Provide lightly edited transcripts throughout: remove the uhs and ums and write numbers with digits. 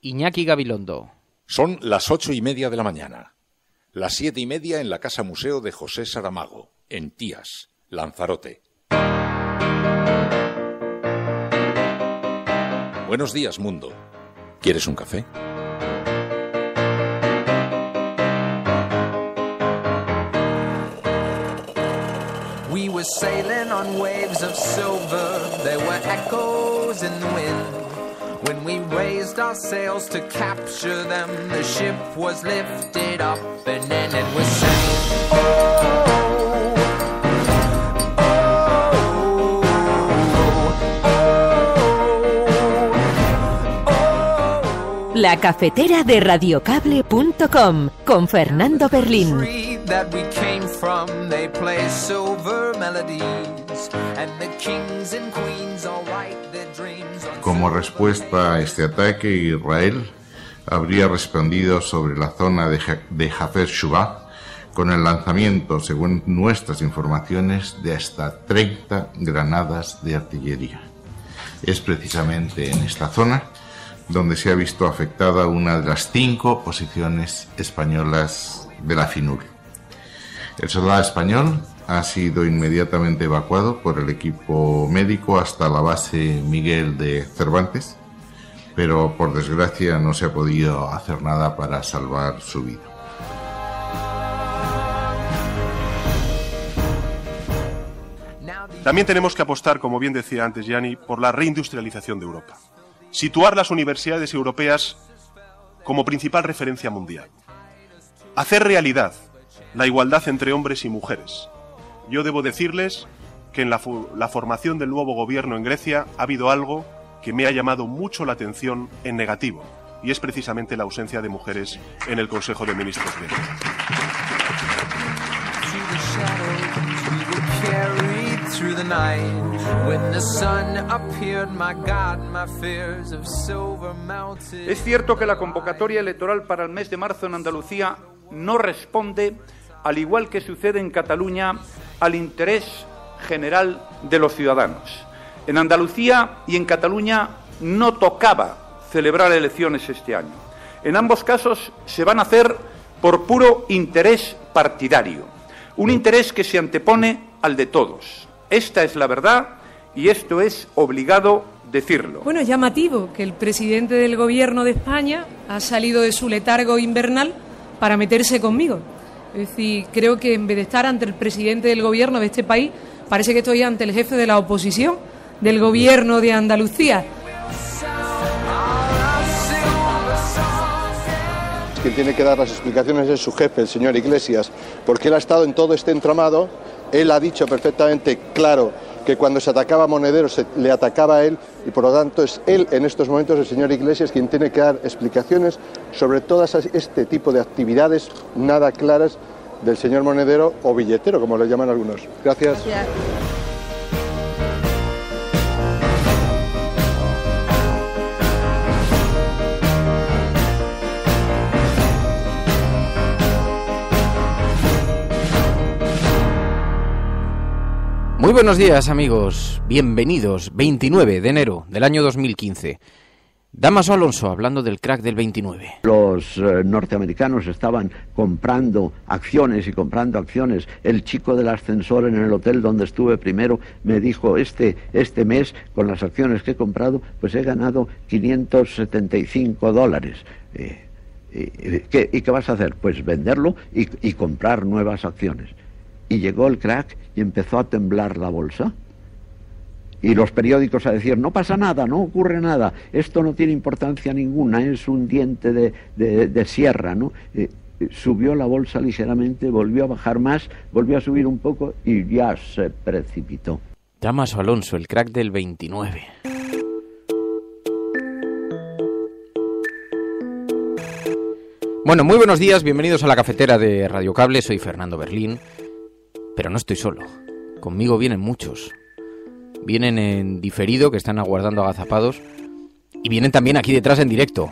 Iñaki Gabilondo. Son las 8:30 de la mañana. Las 7:30 en la Casa Museo de José Saramago, en Tías, Lanzarote. Buenos días, mundo. ¿Quieres un café? We were sailing on waves of silver. There were echoes in the wind. When we raised our sails to capture them, the ship was lifted up and then it was saying, oh, oh, oh, oh. La cafetera de radiocable.com con Fernando Berlín. That we came from, they play silver melodies, and the kings and queens all write their dreams on. Como respuesta a este ataque, Israel habría respondido sobre la zona de Jafet Shubá con el lanzamiento, según nuestras informaciones, de hasta 30 granadas de artillería. Es precisamente en esta zona donde se ha visto afectada una de las 5 posiciones españolas de la FINUR. El soldado español ha sido inmediatamente evacuado por el equipo médico hasta la base Miguel de Cervantes, pero por desgracia no se ha podido hacer nada para salvar su vida. También tenemos que apostar, como bien decía antes Gianni, por la reindustrialización de Europa. Situar las universidades europeas como principal referencia mundial. Hacer realidad la igualdad entre hombres y mujeres. Yo debo decirles que en la formación del nuevo gobierno en Grecia ha habido algo que me ha llamado mucho la atención en negativo, y es precisamente la ausencia de mujeres en el Consejo de Ministros griego. Es cierto que la convocatoria electoral para el mes de marzo en Andalucía no responde, al igual que sucede en Cataluña, al interés general de los ciudadanos. En Andalucía y en Cataluña no tocaba celebrar elecciones este año. En ambos casos se van a hacer por puro interés partidario, un interés que se antepone al de todos. Esta es la verdad y esto es obligado decirlo. Bueno, es llamativo que el presidente del Gobierno de España ha salido de su letargo invernal para meterse conmigo. Es decir, creo que en vez de estar ante el presidente del gobierno de este país, parece que estoy ante el jefe de la oposición del gobierno de Andalucía. Quien tiene que dar las explicaciones es su jefe, el señor Iglesias, porque él ha estado en todo este entramado. Él ha dicho perfectamente claro que cuando se atacaba a Monedero se le atacaba a él y por lo tanto es él en estos momentos, el señor Iglesias, quien tiene que dar explicaciones sobre todas este tipo de actividades nada claras del señor Monedero o billetero, como le llaman algunos. Gracias. Muy buenos días, amigos. Bienvenidos. 29 de enero del año 2015. Damaso Alonso, hablando del crack del 29. Los norteamericanos estaban comprando acciones y comprando acciones. El chico del ascensor en el hotel donde estuve primero me dijo, este mes, con las acciones que he comprado, pues he ganado $575. ¿Y qué vas a hacer? Pues venderlo y comprar nuevas acciones. Y llegó el crack y empezó a temblar la bolsa. Y los periódicos a decir, no pasa nada, no ocurre nada, esto no tiene importancia ninguna, es un diente de sierra, ¿no? Subió la bolsa ligeramente, volvió a bajar más, volvió a subir un poco y ya se precipitó. Damaso Alonso, el crack del 29. Bueno, muy buenos días, bienvenidos a la cafetera de Radio Cable, soy Fernando Berlín. Pero no estoy solo, conmigo vienen muchos. Vienen en diferido, que están aguardando agazapados, y vienen también aquí detrás en directo,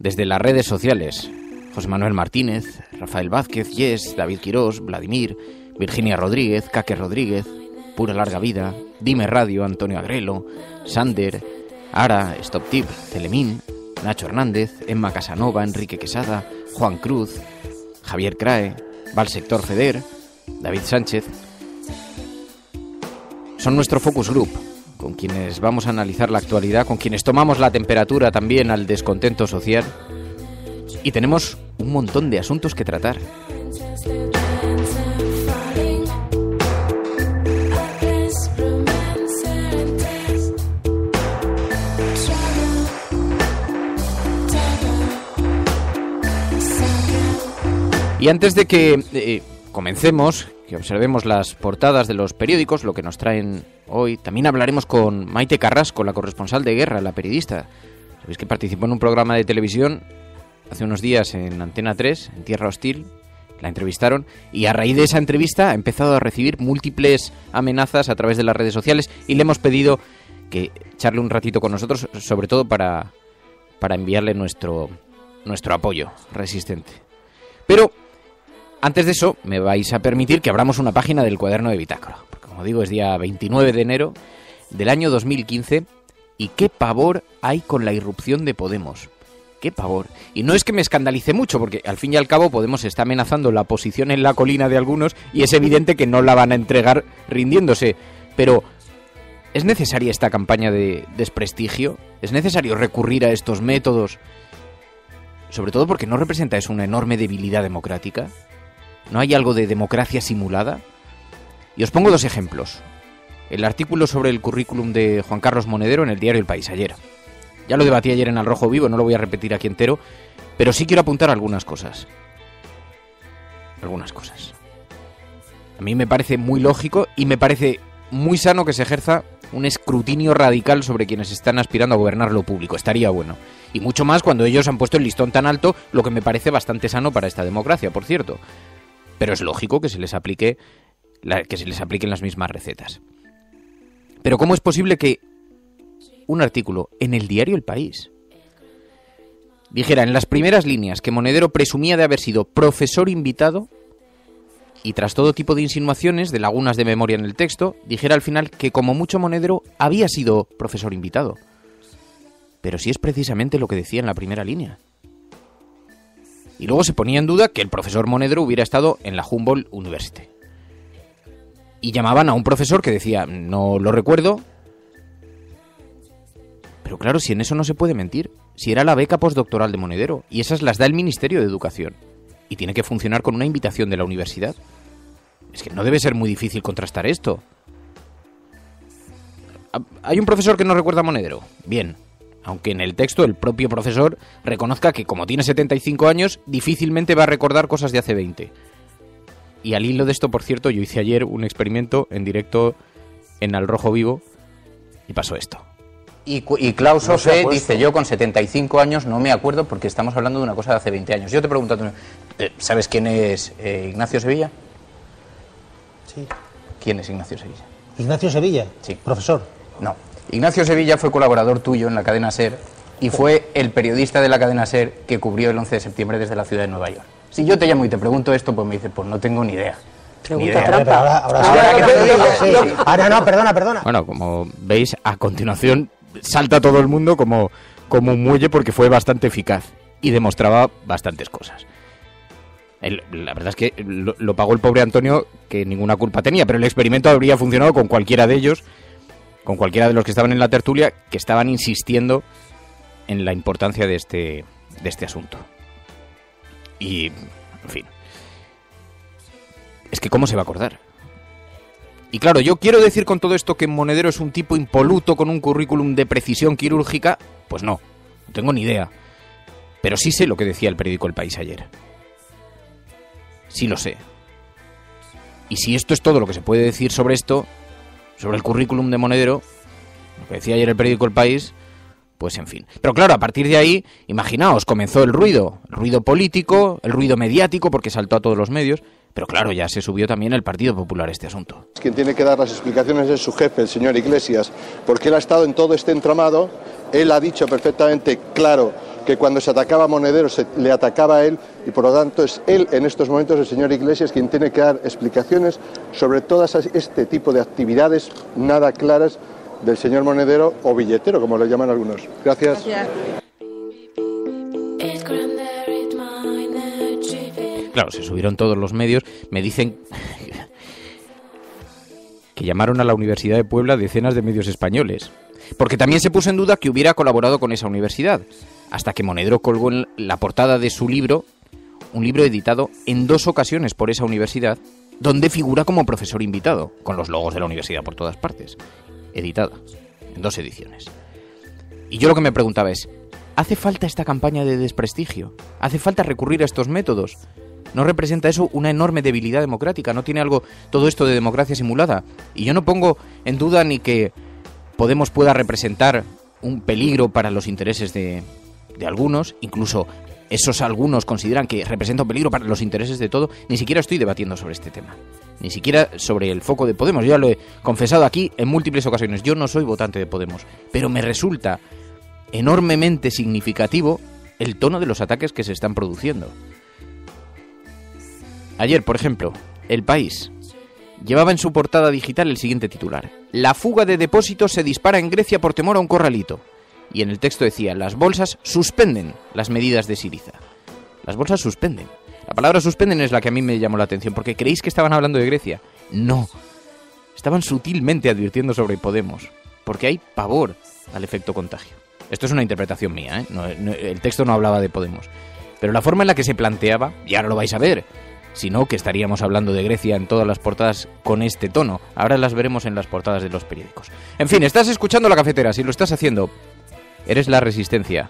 desde las redes sociales. José Manuel Martínez, Rafael Vázquez, Yes, David Quirós, Vladimir, Virginia Rodríguez, Caque Rodríguez, Pura Larga Vida, Dime Radio, Antonio Agrelo, Sander, Ara, Stop Tip, Telemín, Nacho Hernández, Emma Casanova, Enrique Quesada, Juan Cruz, Javier Crae, Valsector Feder, David Sánchez. Son nuestro focus group, con quienes vamos a analizar la actualidad, con quienes tomamos la temperatura también al descontento social. Y tenemos un montón de asuntos que tratar. Y antes de que comencemos, que observemos las portadas de los periódicos, lo que nos traen hoy, también hablaremos con Maite Carrasco, la corresponsal de guerra, la periodista. Sabéis que participó en un programa de televisión hace unos días en Antena 3, en Tierra Hostil. La entrevistaron y a raíz de esa entrevista ha empezado a recibir múltiples amenazas a través de las redes sociales y le hemos pedido que charle un ratito con nosotros, sobre todo para enviarle nuestro apoyo resistente. Pero antes de eso, me vais a permitir que abramos una página del cuaderno de bitácora. Porque, como digo, es día 29 de enero del año 2015 y qué pavor hay con la irrupción de Podemos. ¡Qué pavor! Y no es que me escandalice mucho, porque al fin y al cabo Podemos está amenazando la posición en la colina de algunos y es evidente que no la van a entregar rindiéndose. Pero, ¿es necesaria esta campaña de desprestigio? ¿Es necesario recurrir a estos métodos? Sobre todo porque no representa eso una enorme debilidad democrática. ¿No hay algo de democracia simulada? Y os pongo dos ejemplos. El artículo sobre el currículum de Juan Carlos Monedero en el diario El País ayer. Ya lo debatí ayer en Al Rojo Vivo, no lo voy a repetir aquí entero, pero sí quiero apuntar algunas cosas. Algunas cosas. A mí me parece muy lógico y me parece muy sano que se ejerza un escrutinio radical sobre quienes están aspirando a gobernar lo público. Estaría bueno. Y mucho más cuando ellos han puesto el listón tan alto, lo que me parece bastante sano para esta democracia, por cierto. Pero es lógico que se les apliquen las mismas recetas. Pero ¿cómo es posible que un artículo en el diario El País dijera en las primeras líneas que Monedero presumía de haber sido profesor invitado y tras todo tipo de insinuaciones, de lagunas de memoria en el texto, dijera al final que como mucho Monedero había sido profesor invitado? Pero sí es precisamente lo que decía en la primera línea. Y luego se ponía en duda que el profesor Monedero hubiera estado en la Humboldt University. Y llamaban a un profesor que decía, no lo recuerdo. Pero claro, si en eso no se puede mentir, si era la beca postdoctoral de Monedero, y esas las da el Ministerio de Educación, y tiene que funcionar con una invitación de la universidad. Es que no debe ser muy difícil contrastar esto. ¿Hay un profesor que no recuerda a Monedero? Bien. Aunque en el texto el propio profesor reconozca que como tiene 75 años, difícilmente va a recordar cosas de hace 20. Y al hilo de esto, por cierto, yo hice ayer un experimento en directo en Al Rojo Vivo y pasó esto. Y Klaus Ofe dice, yo con 75 años no me acuerdo porque estamos hablando de una cosa de hace 20 años. Yo te pregunto, ¿sabes quién es Ignacio Sevilla? Sí. ¿Quién es Ignacio Sevilla? ¿Ignacio Sevilla? Sí. ¿Profesor? No. Ignacio Sevilla fue colaborador tuyo en la cadena SER y fue el periodista de la cadena SER que cubrió el 11 de septiembre desde la ciudad de Nueva York. Si yo te llamo y te pregunto esto, pues me dices, pues no tengo ni idea. Pregunta trampa. Ahora no, perdona. Bueno, como veis, a continuación salta todo el mundo como un muelle porque fue bastante eficaz y demostraba bastantes cosas. La verdad es que lo pagó el pobre Antonio, que ninguna culpa tenía, pero el experimento habría funcionado con cualquiera de ellos, con cualquiera de los que estaban en la tertulia, que estaban insistiendo en la importancia de este asunto. Y, en fin, es que ¿cómo se va a acordar? Y claro, yo quiero decir con todo esto que Monedero es un tipo impoluto con un currículum de precisión quirúrgica. Pues no tengo ni idea. Pero sí sé lo que decía el periódico El País ayer. Sí lo sé. Y si esto es todo lo que se puede decir sobre esto, sobre el currículum de Monedero, lo que decía ayer el periódico El País, pues en fin. Pero claro, a partir de ahí, imaginaos, comenzó el ruido político, el ruido mediático, porque saltó a todos los medios. Pero claro, ya se subió también el Partido Popular este asunto. Quien tiene que dar las explicaciones es su jefe, el señor Iglesias, porque él ha estado en todo este entramado. Él ha dicho perfectamente claro que cuando se atacaba a Monedero se le atacaba a él y por lo tanto es él en estos momentos, el señor Iglesias, quien tiene que dar explicaciones sobre todas este tipo de actividades nada claras del señor Monedero o billetero, como lo llaman algunos. Gracias. Claro, se subieron todos los medios. Me dicen que llamaron a la Universidad de Puebla decenas de medios españoles. Porque también se puso en duda que hubiera colaborado con esa universidad. Hasta que Monedero colgó en la portada de su libro, un libro editado en 2 ocasiones por esa universidad, donde figura como profesor invitado, con los logos de la universidad por todas partes. Editada en 2 ediciones. Y yo lo que me preguntaba es, ¿hace falta esta campaña de desprestigio? ¿Hace falta recurrir a estos métodos? ¿No representa eso una enorme debilidad democrática? ¿No tiene algo todo esto de democracia simulada? Y yo no pongo en duda ni que Podemos pueda representar un peligro para los intereses de algunos, incluso esos algunos consideran que representa un peligro para los intereses de todo. Ni siquiera estoy debatiendo sobre este tema, ni siquiera sobre el foco de Podemos. Yo ya lo he confesado aquí en múltiples ocasiones, yo no soy votante de Podemos, pero me resulta enormemente significativo el tono de los ataques que se están produciendo. Ayer, por ejemplo, El País llevaba en su portada digital el siguiente titular: la fuga de depósitos se dispara en Grecia por temor a un corralito. Y en el texto decía, las bolsas suspenden las medidas de Syriza. Las bolsas suspenden. La palabra suspenden es la que a mí me llamó la atención, porque ¿creéis que estaban hablando de Grecia? No. Estaban sutilmente advirtiendo sobre Podemos, porque hay pavor al efecto contagio. Esto es una interpretación mía, ¿eh? El texto no hablaba de Podemos. Pero la forma en la que se planteaba, y ahora lo vais a ver, si no, que estaríamos hablando de Grecia en todas las portadas con este tono. Ahora las veremos en las portadas de los periódicos. En fin, estás escuchando La Cafetera. Si lo estás haciendo, eres la Resistencia.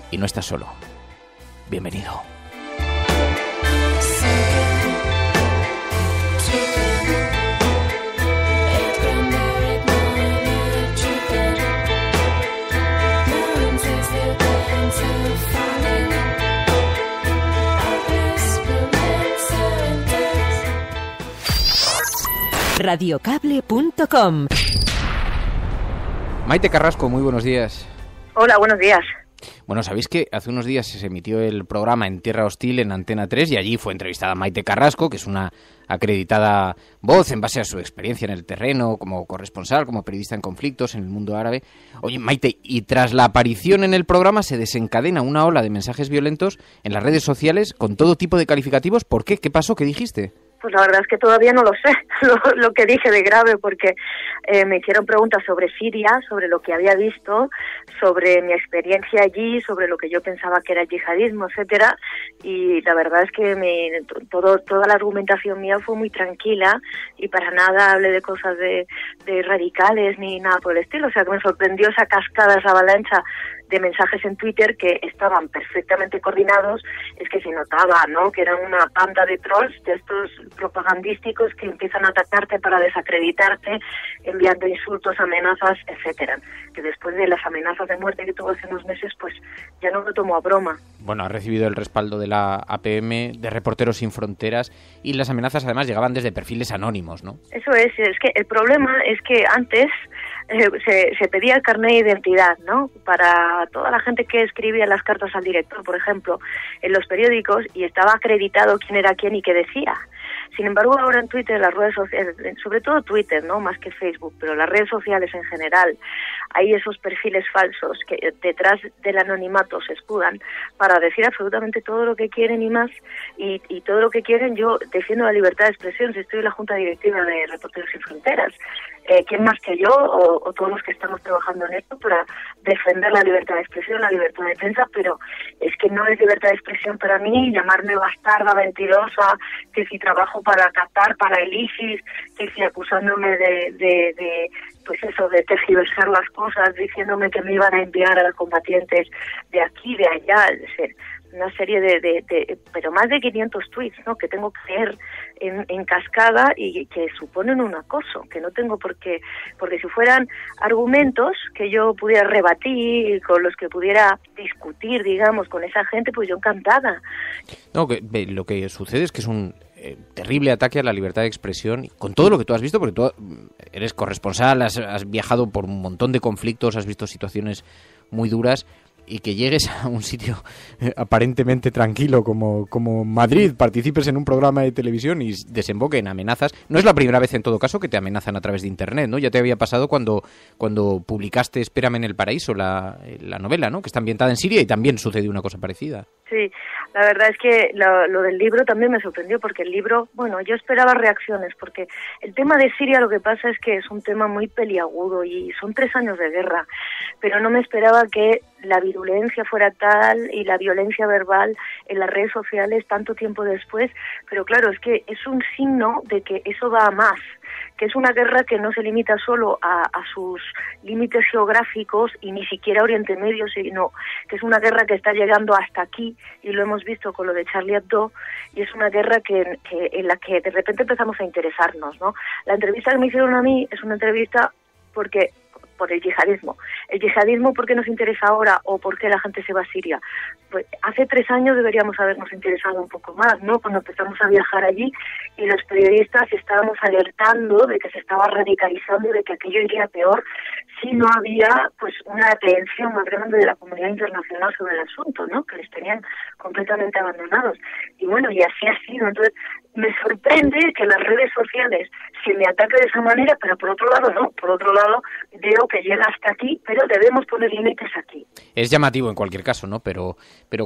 Y no estás solo. Bienvenido. Radiocable.com. Maite Carrasco, muy buenos días. Hola, buenos días. Bueno, sabéis que hace unos días se emitió el programa En Tierra Hostil en Antena 3 y allí fue entrevistada Maite Carrasco, que es una acreditada voz en base a su experiencia en el terreno, como corresponsal, como periodista en conflictos en el mundo árabe. Oye, Maite, y tras la aparición en el programa se desencadena una ola de mensajes violentos en las redes sociales con todo tipo de calificativos. ¿Por qué? ¿Qué pasó? ¿Qué dijiste? Pues la verdad es que todavía no lo sé, lo que dije de grave, porque me hicieron preguntas sobre Siria, sobre lo que había visto, sobre mi experiencia allí, sobre lo que yo pensaba que era el yihadismo, etcétera, y la verdad es que toda la argumentación mía fue muy tranquila y para nada hablé de cosas de radicales ni nada por el estilo. O sea, que me sorprendió esa cascada, esa avalancha de mensajes en Twitter que estaban perfectamente coordinados. Es que se notaba, ¿no?, que eran una banda de trolls, de estos propagandísticos que empiezan a atacarte para desacreditarte, enviando insultos, amenazas, etcétera. Que después de las amenazas de muerte que tuvo hace unos meses, pues ya no lo tomo a broma. Bueno, ha recibido el respaldo de la APM, de Reporteros Sin Fronteras, y las amenazas además llegaban desde perfiles anónimos, ¿no? Eso es que el problema es que antes se pedía el carnet de identidad, ¿no?, para toda la gente que escribía las cartas al director, por ejemplo, en los periódicos, y estaba acreditado quién era quién y qué decía. Sin embargo, ahora en Twitter, las redes sociales, sobre todo Twitter, no más que Facebook, pero las redes sociales en general, hay esos perfiles falsos que detrás del anonimato se escudan para decir absolutamente todo lo que quieren y más, y todo lo que quieren. Yo defiendo la libertad de expresión, si estoy en la Junta Directiva de Reporteros Sin Fronteras. ¿Quién más que yo o todos los que estamos trabajando en esto para defender la libertad de expresión, la libertad de prensa? Pero es que no es libertad de expresión para mí llamarme bastarda, mentirosa, que si trabajo para Qatar, para el ISIS, que si acusándome de pues eso, de tergiversar las cosas, diciéndome que me iban a enviar a los combatientes de aquí, de allá, es decir, una serie pero más de 500 tweets, ¿no?, que tengo que leer en cascada y que suponen un acoso, que no tengo por qué, porque si fueran argumentos que yo pudiera rebatir, con los que pudiera discutir, digamos, con esa gente, pues yo encantada. No, lo que sucede es que es un terrible ataque a la libertad de expresión, con todo lo que tú has visto, porque tú eres corresponsal, has viajado por un montón de conflictos, has visto situaciones muy duras, y que llegues a un sitio aparentemente tranquilo como Madrid, participes en un programa de televisión y desemboque en amenazas. No es la primera vez, en todo caso, que te amenazan a través de Internet, ¿no? Ya te había pasado cuando publicaste Espérame en el Paraíso, la novela, ¿no?, que está ambientada en Siria, y también sucedió una cosa parecida. Sí, la verdad es que lo del libro también me sorprendió, porque el libro, bueno, yo esperaba reacciones, porque el tema de Siria lo que pasa es que es un tema muy peliagudo y son 3 años de guerra, pero no me esperaba que la virulencia fuera tal y la violencia verbal en las redes sociales tanto tiempo después, pero claro, es que es un signo de que eso va a más, que es una guerra que no se limita solo a sus límites geográficos y ni siquiera a Oriente Medio, sino que es una guerra que está llegando hasta aquí, y lo hemos visto con lo de Charlie Hebdo, y es una guerra en la que de repente empezamos a interesarnos, ¿no? La entrevista que me hicieron a mí es una entrevista por el yihadismo. ¿El yihadismo por qué nos interesa ahora o por qué la gente se va a Siria? Pues hace 3 años deberíamos habernos interesado un poco más, ¿no? Cuando empezamos a viajar allí y los periodistas estábamos alertando de que se estaba radicalizando, de que aquello iría peor si no había pues una atención más grande de la comunidad internacional sobre el asunto, ¿no? Que les tenían completamente abandonados. Y bueno, y así ha sido. Entonces, me sorprende que las redes sociales se me ataque de esa manera, pero por otro lado no. Por otro lado, veo que llega hasta aquí, pero debemos poner límites aquí. Es llamativo en cualquier caso, ¿no? Pero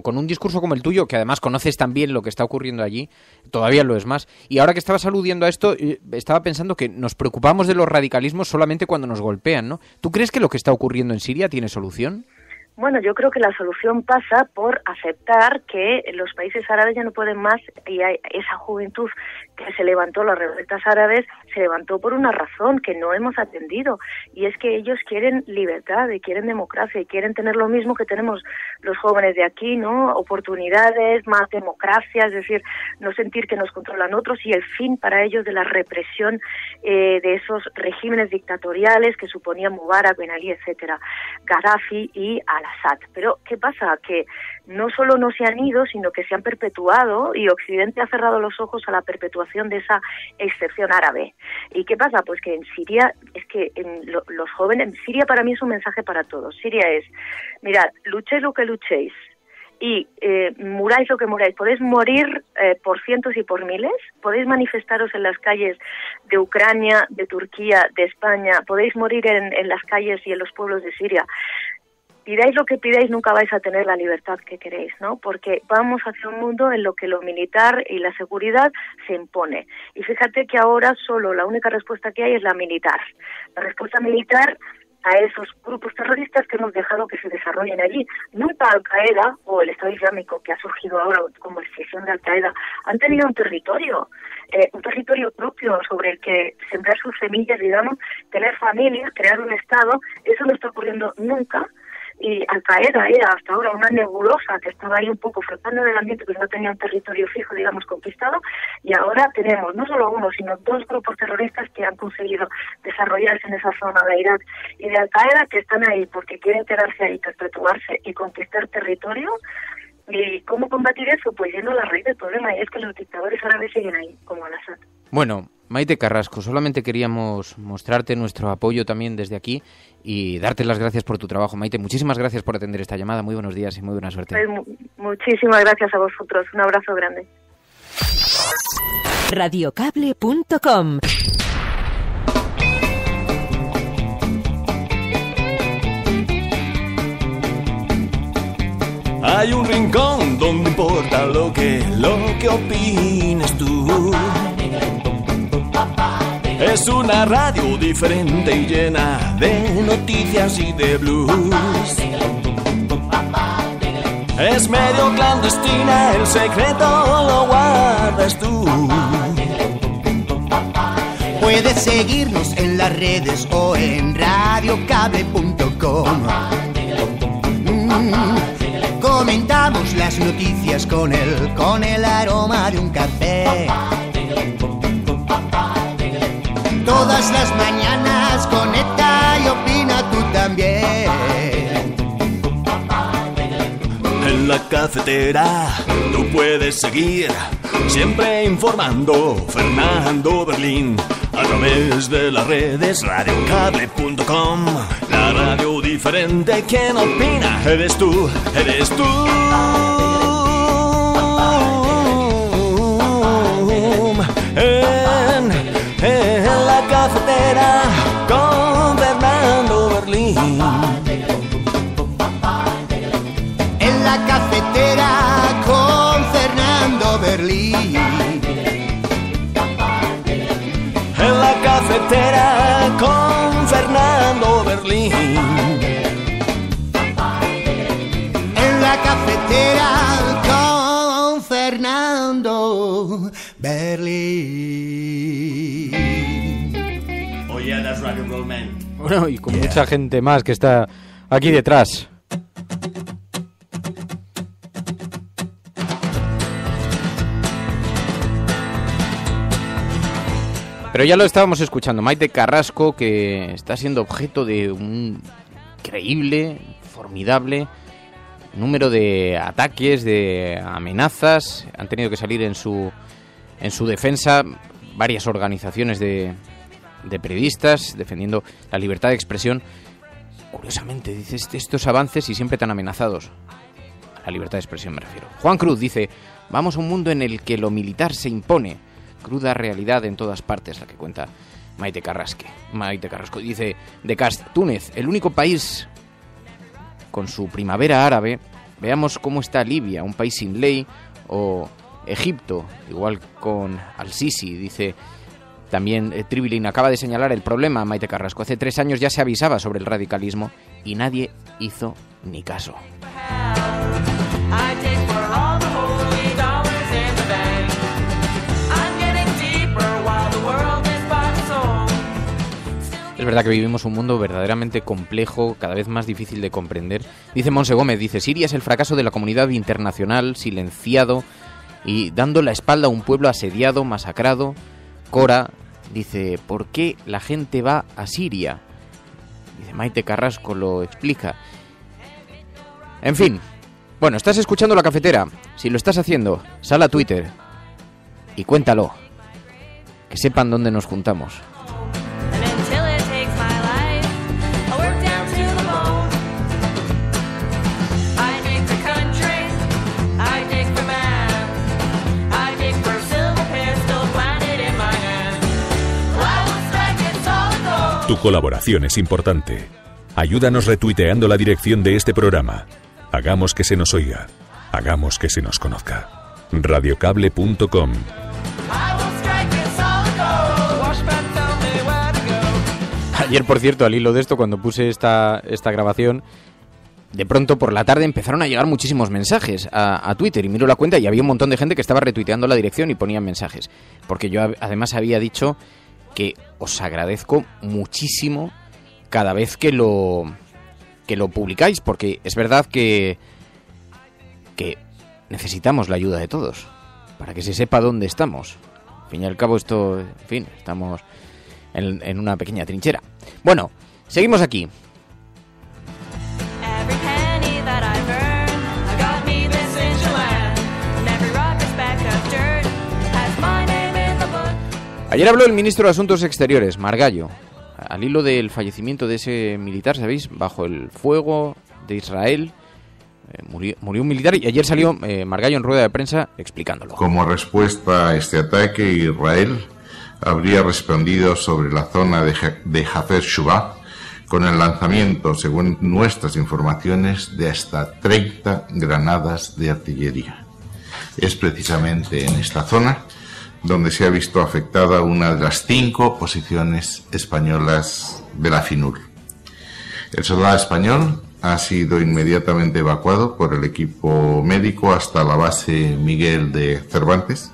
con un discurso como el tuyo, que además conoces tan bien lo que está ocurriendo allí, todavía lo es más. Y ahora que estabas aludiendo a esto, estaba pensando que nos preocupamos de los radicalismos solamente cuando nos golpean, ¿no? ¿Tú crees que lo que está ocurriendo en Siria tiene solución? Bueno, yo creo que la solución pasa por aceptar que los países árabes ya no pueden más, y esa juventud que se levantó, las revueltas árabes, se levantó por una razón que no hemos atendido, y es que ellos quieren libertad y quieren democracia y quieren tener lo mismo que tenemos los jóvenes de aquí, ¿no? Oportunidades, más democracia, es decir, no sentir que nos controlan otros, y el fin para ellos de la represión de esos regímenes dictatoriales que suponían Mubarak, Ben Ali, etcétera, Gaddafi y Al-Assad. Pero ¿qué pasa? Que no solo no se han ido, sino que se han perpetuado, y Occidente ha cerrado los ojos a la perpetuación de esa excepción árabe. ¿Y qué pasa? Pues que en Siria, es que los jóvenes, en Siria para mí es un mensaje para todos. Siria es, mirad, luchéis lo que luchéis, y muráis lo que muráis, podéis morir por cientos y por miles, podéis manifestaros en las calles de Ucrania, de Turquía, de España, podéis morir en las calles y en los pueblos de Siria. Pidáis lo que pidáis, nunca vais a tener la libertad que queréis, ¿no? Porque vamos hacia un mundo en lo que lo militar y la seguridad se impone. Y fíjate que ahora solo la única respuesta que hay es la militar. La respuesta militar a esos grupos terroristas que hemos dejado que se desarrollen allí. Nunca Al-Qaeda o el Estado Islámico, que ha surgido ahora como excepción de Al-Qaeda, han tenido un territorio propio sobre el que sembrar sus semillas, digamos, tener familias, crear un Estado. Eso no está ocurriendo nunca. Y Al-Qaeda era hasta ahora una nebulosa que estaba ahí un poco flotando en el ambiente, pero no tenía un territorio fijo, digamos, conquistado, y ahora tenemos no solo uno, sino 2 grupos terroristas que han conseguido desarrollarse en esa zona de Irak y de Al-Qaeda, que están ahí porque quieren quedarse ahí, perpetuarse y conquistar territorio. ¿Y cómo combatir eso? Pues yendo a la raíz del problema, y es que los dictadores árabes siguen ahí, como Al-Assad. Bueno, Maite Carrasco, solamente queríamos mostrarte nuestro apoyo también desde aquí y darte las gracias por tu trabajo. Maite, muchísimas gracias por atender esta llamada. Muy buenos días y muy buena suerte. Pues, muchísimas gracias a vosotros. Un abrazo grande. Radiocable.com. Hay un rincón donde importa lo que opines tú. Es una radio diferente y llena de noticias y de blues. Es medio clandestina, el secreto lo guardas tú. Puedes seguirnos en las redes o en radiocable.com. Comentamos las noticias con el aroma de un café. Todas las mañanas conecta y opina tú también. En la cafetera tú puedes seguir siempre informando Fernando Berlín a través de las redes radiocable.com. La radio diferente, quien opina eres tú, eres tú. En la cafetera con Fernando Berlín. En la cafetera Fernando Berlín. En la cafetera con Fernando Berlín. Oh yeah, that's rock and roll, man. Bueno, y con mucha gente más que está aquí detrás. Pero ya lo estábamos escuchando, Maite Carrasco, que está siendo objeto de un increíble, formidable número de ataques, de amenazas. Han tenido que salir en su defensa varias organizaciones de periodistas defendiendo la libertad de expresión. Curiosamente, dice, estos avances y siempre tan amenazados. A la libertad de expresión me refiero. Juan Cruz dice, vamos a un mundo en el que lo militar se impone. Cruda realidad en todas partes, la que cuenta Maite Carrasco. Dice, de Cast, Túnez, el único país con su primavera árabe. Veamos cómo está Libia, un país sin ley, o Egipto, igual con Al-Sisi. Dice también Tribilín, acaba de señalar el problema, Maite Carrasco. Hace 3 años ya se avisaba sobre el radicalismo y nadie hizo ni caso. Es verdad que vivimos un mundo verdaderamente complejo, cada vez más difícil de comprender. Dice Monse Gómez, dice, Siria es el fracaso de la comunidad internacional, silenciado y dando la espalda a un pueblo asediado, masacrado. Cora dice, ¿por qué la gente va a Siria? Dice, Maite Carrasco lo explica. En fin, bueno, estás escuchando La Cafetera. Si lo estás haciendo, sal a Twitter y cuéntalo. Que sepan dónde nos juntamos. Tu colaboración es importante. Ayúdanos retuiteando la dirección de este programa. Hagamos que se nos oiga. Hagamos que se nos conozca. Radiocable.com. Ayer, por cierto, al hilo de esto, cuando puse esta grabación, de pronto por la tarde empezaron a llegar muchísimos mensajes a Twitter y miro la cuenta y había un montón de gente que estaba retuiteando la dirección y ponían mensajes. Porque yo además había dicho que os agradezco muchísimo cada vez que lo publicáis, porque es verdad que necesitamos la ayuda de todos para que se sepa dónde estamos. Al fin y al cabo esto, en fin, estamos en una pequeña trinchera. Bueno, seguimos aquí. Ayer habló el ministro de Asuntos Exteriores, Margallo, al hilo del fallecimiento de ese militar, ¿sabéis? Bajo el fuego de Israel. Murió un militar y ayer salió Margallo en rueda de prensa explicándolo. Como respuesta a este ataque, Israel habría respondido sobre la zona de Jafar Shubá con el lanzamiento, según nuestras informaciones, de hasta 30 granadas de artillería. Es precisamente en esta zona donde se ha visto afectada una de las 5 posiciones españolas de la FINUR. El soldado español ha sido inmediatamente evacuado por el equipo médico hasta la base Miguel de Cervantes,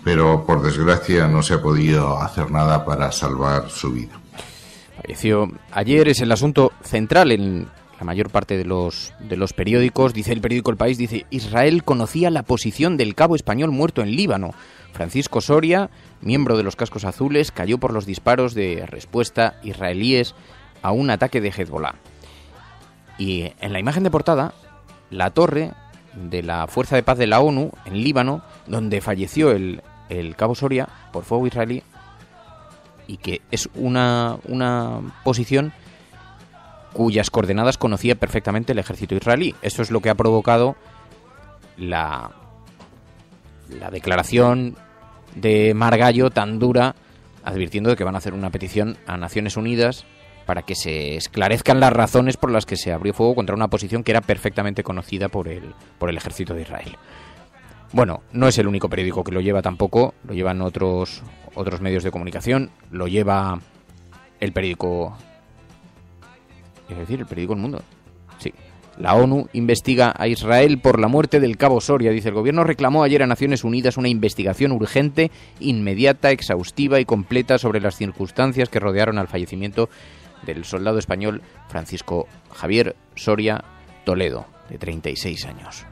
pero por desgracia no se ha podido hacer nada para salvar su vida. Falleció ayer, es el asunto central en la mayor parte de los periódicos. Dice el periódico El País, dice, Israel conocía la posición del cabo español muerto en Líbano. Francisco Soria, miembro de los Cascos Azules, cayó por los disparos de respuesta israelíes a un ataque de Hezbollah. Y en la imagen de portada, la torre de la Fuerza de Paz de la ONU en Líbano, donde falleció el cabo Soria por fuego israelí, y que es una posición cuyas coordenadas conocía perfectamente el ejército israelí. Eso es lo que ha provocado la declaración de Margallo tan dura, advirtiendo de que van a hacer una petición a Naciones Unidas para que se esclarezcan las razones por las que se abrió fuego contra una posición que era perfectamente conocida por el ejército de Israel. Bueno, no es el único periódico que lo lleva tampoco, lo llevan otros medios de comunicación, lo lleva el periódico es decir, el periódico El Mundo. Sí. La ONU investiga a Israel por la muerte del cabo Soria. Dice, el gobierno reclamó ayer a Naciones Unidas una investigación urgente, inmediata, exhaustiva y completa sobre las circunstancias que rodearon al fallecimiento del soldado español Francisco Javier Soria Toledo, de 36 años.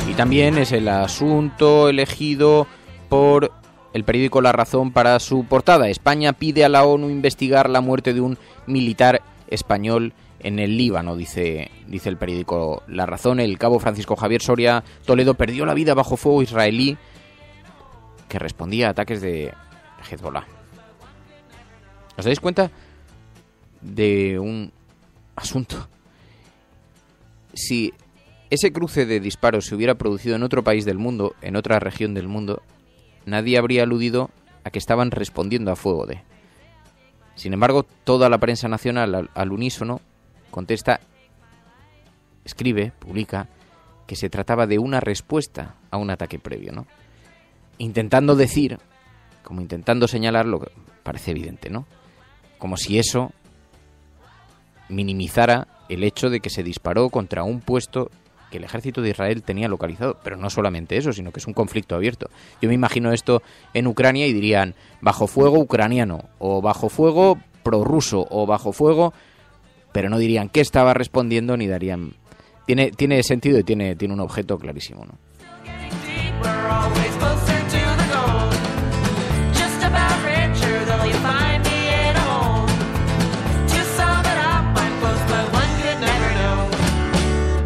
Y también es el asunto elegido por el periódico La Razón para su portada. España pide a la ONU investigar la muerte de un militar español en el Líbano, dice el periódico La Razón. El cabo Francisco Javier Soria Toledo perdió la vida bajo fuego israelí que respondía a ataques de Hezbollah. ¿Os dais cuenta de un asunto? Si ese cruce de disparos se hubiera producido en otro país del mundo, en otra región del mundo, nadie habría aludido a que estaban respondiendo a fuego de. Sin embargo, toda la prensa nacional al unísono contesta, escribe, publica, que se trataba de una respuesta a un ataque previo, ¿no? Intentando decir, como intentando señalar lo que parece evidente, ¿no? Como si eso minimizara el hecho de que se disparó contra un puesto que el ejército de Israel tenía localizado. Pero no solamente eso, sino que es un conflicto abierto. Yo me imagino esto en Ucrania y dirían bajo fuego ucraniano, o bajo fuego prorruso, o bajo fuego, pero no dirían qué estaba respondiendo ni darían. Tiene sentido y tiene un objeto clarísimo, ¿no?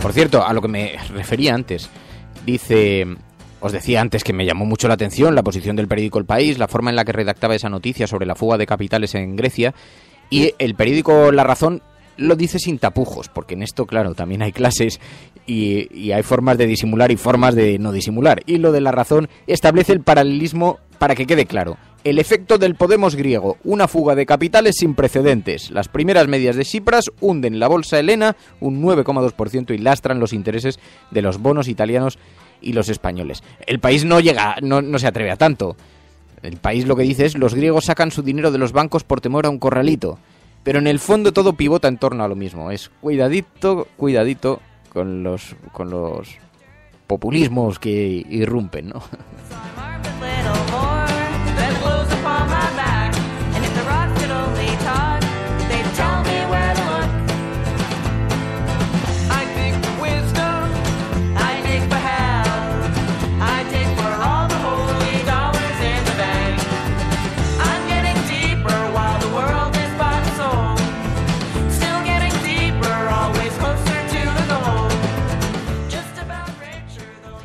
Por cierto, a lo que me refería antes, os decía antes que me llamó mucho la atención la posición del periódico El País, la forma en la que redactaba esa noticia sobre la fuga de capitales en Grecia, y el periódico La Razón lo dice sin tapujos, porque en esto, claro, también hay clases y hay formas de disimular y formas de no disimular. Y lo de La Razón establece el paralelismo para que quede claro. El efecto del Podemos griego, una fuga de capitales sin precedentes. Las primeras medias de Tsipras hunden la bolsa helena un 9,2% y lastran los intereses de los bonos italianos y los españoles. El País no se atreve a tanto. El País lo que dice es, los griegos sacan su dinero de los bancos por temor a un corralito. Pero en el fondo todo pivota en torno a lo mismo. Es cuidadito con los populismos que irrumpen, ¿no?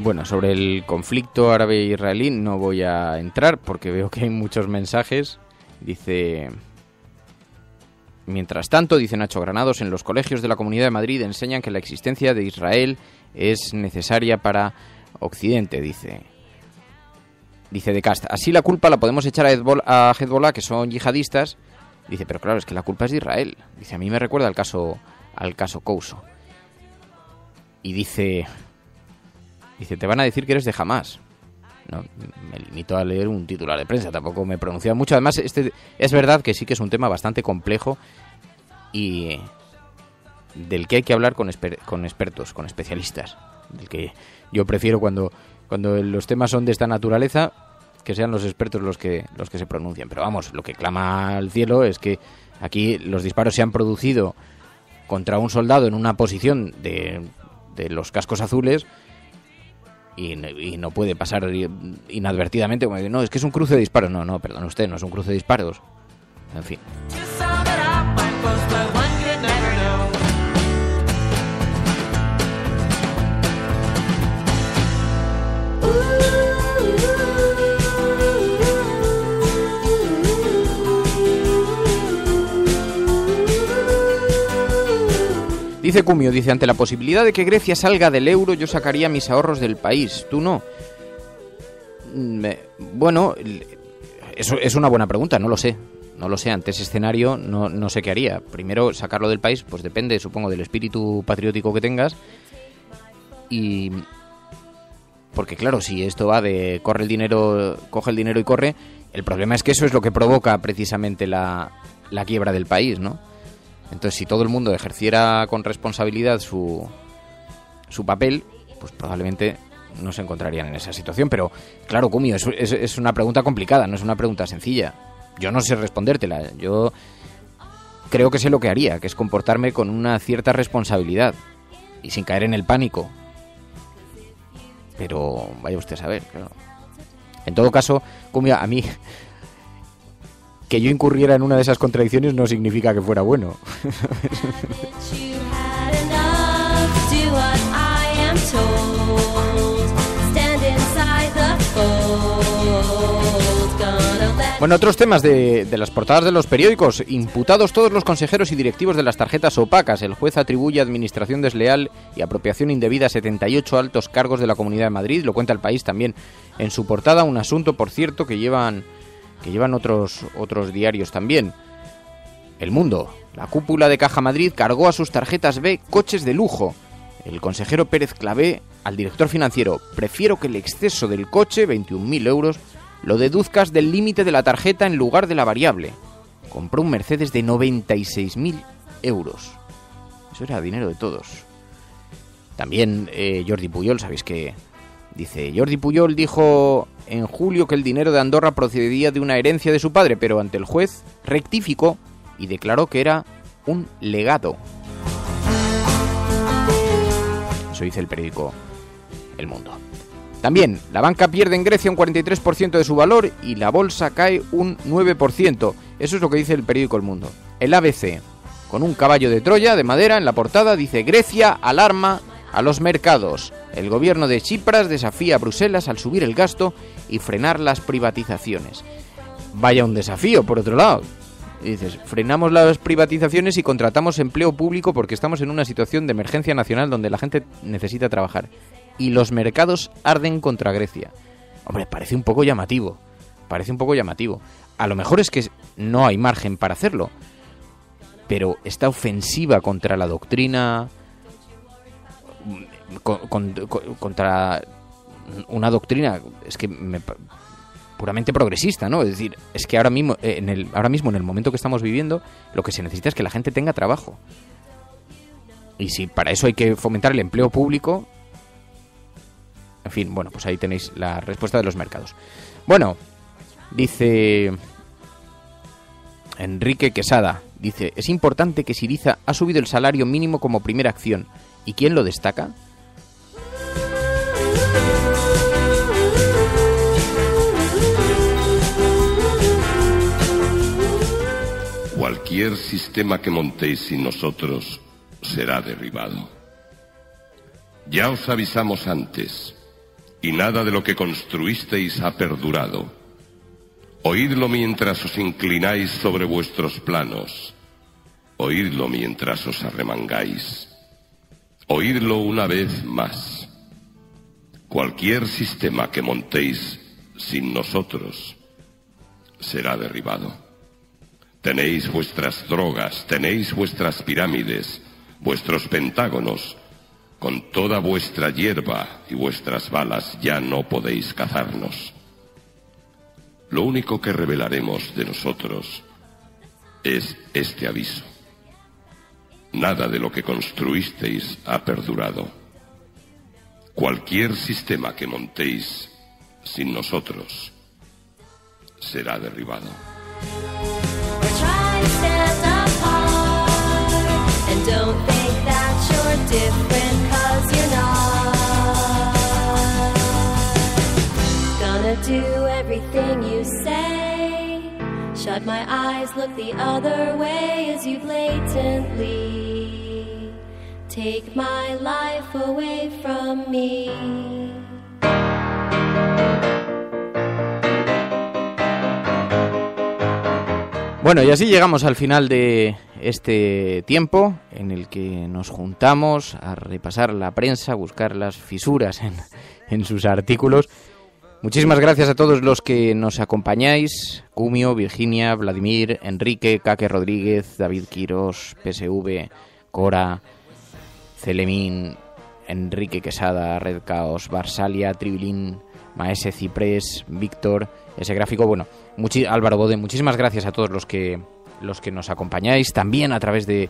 Bueno, sobre el conflicto árabe-israelí no voy a entrar porque veo que hay muchos mensajes. Dice, mientras tanto, dice Nacho Granados, en los colegios de la Comunidad de Madrid enseñan que la existencia de Israel es necesaria para Occidente, dice De Cast. Así la culpa la podemos echar a Hezbollah, que son yihadistas. Dice, pero claro, es que la culpa es de Israel. Dice, a mí me recuerda al caso Couso. Y dice, te van a decir que eres de Hamás. No, me limito a leer un titular de prensa, tampoco me he pronunciado mucho. Además, es verdad que sí que es un tema bastante complejo y del que hay que hablar con expertos, con especialistas. Del que yo prefiero cuando los temas son de esta naturaleza, que sean los expertos los que se pronuncian. Pero vamos, lo que clama al cielo es que aquí los disparos se han producido contra un soldado en una posición de los cascos azules. Y no puede pasar inadvertidamente como no, es que es un cruce de disparos. No, perdón usted, no es un cruce de disparos. En fin. Dice Cumio, ante la posibilidad de que Grecia salga del euro, yo sacaría mis ahorros del país. ¿Tú no? Bueno, eso es una buena pregunta, no lo sé. Ante ese escenario no sé qué haría. Primero, sacarlo del país, pues depende, supongo, del espíritu patriótico que tengas. Y Porque claro, si esto va de coge el dinero y corre, el problema es que eso es lo que provoca precisamente la quiebra del país, ¿no? Entonces, si todo el mundo ejerciera con responsabilidad su papel, pues probablemente no se encontrarían en esa situación. Pero claro, Cumio, es una pregunta complicada, no es una pregunta sencilla. Yo no sé respondértela. Yo creo que sé lo que haría, que es comportarme con una cierta responsabilidad y sin caer en el pánico. Pero vaya usted a saber, claro. En todo caso, Cumio, a mí que yo incurriera en una de esas contradicciones no significa que fuera bueno. Bueno, otros temas de las portadas de los periódicos. Imputados todos los consejeros y directivos de las tarjetas opacas. El juez atribuye administración desleal y apropiación indebida a 78 altos cargos de la Comunidad de Madrid. Lo cuenta El País también en su portada. Un asunto, por cierto, que llevan otros diarios también. El Mundo. La cúpula de Caja Madrid cargó a sus tarjetas B coches de lujo. El consejero Pérez Clavé al director financiero: prefiero que el exceso del coche, 21.000 euros, lo deduzcas del límite de la tarjeta en lugar de la variable. Compró un Mercedes de 96.000 euros. Eso era dinero de todos. También Jordi Puyol, sabéis que dice: Jordi Puyol dijo en julio que el dinero de Andorra procedía de una herencia de su padre, pero ante el juez rectificó y declaró que era un legado. Eso dice el periódico El Mundo. También, la banca pierde en Grecia un 43% de su valor y la bolsa cae un 9%. Eso es lo que dice el periódico El Mundo. El ABC, con un caballo de Troya de madera en la portada, dice: Grecia alarma a los mercados. El gobierno de Tsipras desafía a Bruselas al subir el gasto y frenar las privatizaciones. Vaya un desafío, por otro lado. Y dices, frenamos las privatizaciones y contratamos empleo público porque estamos en una situación de emergencia nacional donde la gente necesita trabajar. Y los mercados arden contra Grecia. Hombre, parece un poco llamativo. A lo mejor es que no hay margen para hacerlo. Pero esta ofensiva contra la doctrina, contra una doctrina, es que puramente progresista, ¿no? Es decir, es que ahora mismo en el momento que estamos viviendo, lo que se necesita es que la gente tenga trabajo. Y si para eso hay que fomentar el empleo público, en fin, bueno, pues ahí tenéis la respuesta de los mercados. Bueno, dice Enrique Quesada, dice: es importante que Syriza ha subido el salario mínimo como primera acción. ¿Y quién lo destaca? Cualquier sistema que montéis sin nosotros será derribado. Ya os avisamos antes, y nada de lo que construisteis ha perdurado. Oídlo mientras os inclináis sobre vuestros planos. Oídlo mientras os arremangáis. Oídlo una vez más. Cualquier sistema que montéis sin nosotros será derribado. Tenéis vuestras drogas, tenéis vuestras pirámides, vuestros pentágonos. Con toda vuestra hierba y vuestras balas ya no podéis cazarnos. Lo único que revelaremos de nosotros es este aviso. Nada de lo que construisteis ha perdurado. Cualquier sistema que montéis sin nosotros será derribado. Do everything you say. Shut my eyes, look the other way as you blatantly take my life away from me. Bueno, y así llegamos al final de este tiempo en el que nos juntamos a repasar la prensa, a buscar las fisuras en sus artículos. Muchísimas gracias a todos los que nos acompañáis: Cumio, Virginia, Vladimir, Enrique, Caque Rodríguez, David Quirós, PSV, Cora, Celemín, Enrique Quesada, Red Chaos, Barsalia, Tribilín, Maese, Ciprés, Víctor, ese gráfico, bueno, Álvaro Bode, muchísimas gracias a todos los que nos acompañáis, también a través de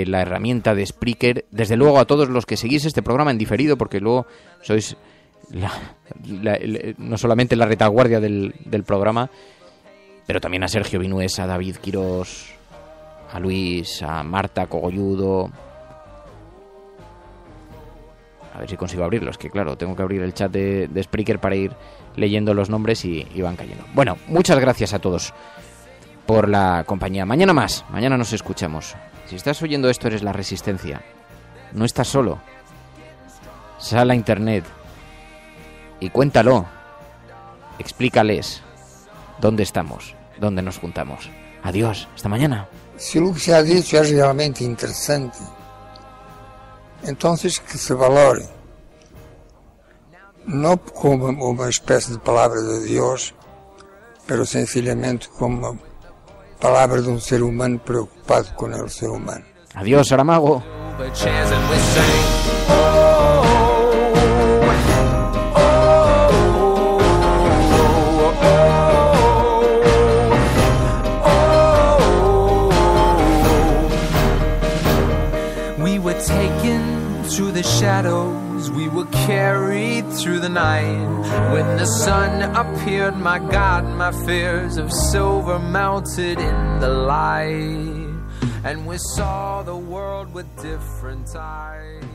la herramienta de Spreaker, desde luego a todos los que seguís este programa en diferido, porque luego sois no solamente la retaguardia del programa, pero también a Sergio Vinuesa, a David Quirós, a Luis, a Marta Cogolludo. A ver si consigo abrirlo, es que claro, tengo que abrir el chat de Spreaker para ir leyendo los nombres y van cayendo. Bueno, muchas gracias a todos por la compañía. Mañana más, mañana nos escuchamos. Si estás oyendo esto, eres La Resistencia. No estás solo. Sal a internet y cuéntalo. Explícales dónde estamos, dónde nos juntamos. Adiós, hasta mañana. Se o que se ha dicho es realmente interesante, entonces que se valore, no como una especie de palabra de Dios, pero sencillamente como palabra de un ser humano preocupado con el ser humano. Adiós, Saramago. Through the shadows, we were carried through the night. When the sun appeared, my God, my fears of silver melted in the light, and we saw the world with different eyes.